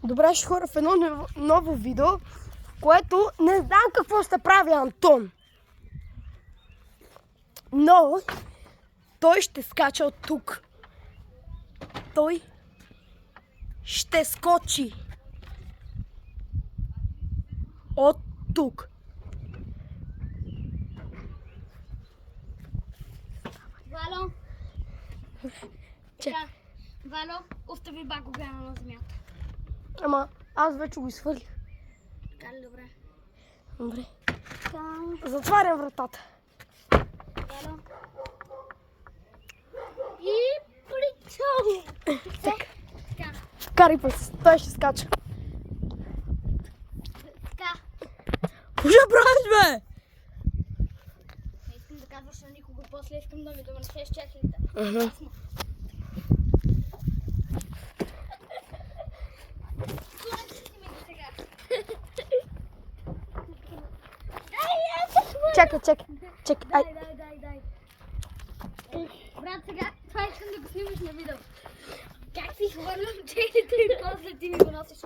Добре, ще хора в едно ново видео, в което не знам какво ще прави Антон. Но той ще скача от тук. Той ще скочи от тук. Вало, Че? Вало, остави багогана на земята. Ама аз вече го изхвърлих. Така ли, добре? Добре. Там, Затварям вратата. Вало. И прицел. Така. Така, Карай път, той ще скача. така. Уже правиш, бе! Не искам да казваш на никого, после искам да ми донесеш чехлите. Ага. Чакай. Ай. Дай. Брат, сега това искам да го снимаш на видео. Как си хвърлям чехлите и после ти ми го носиш.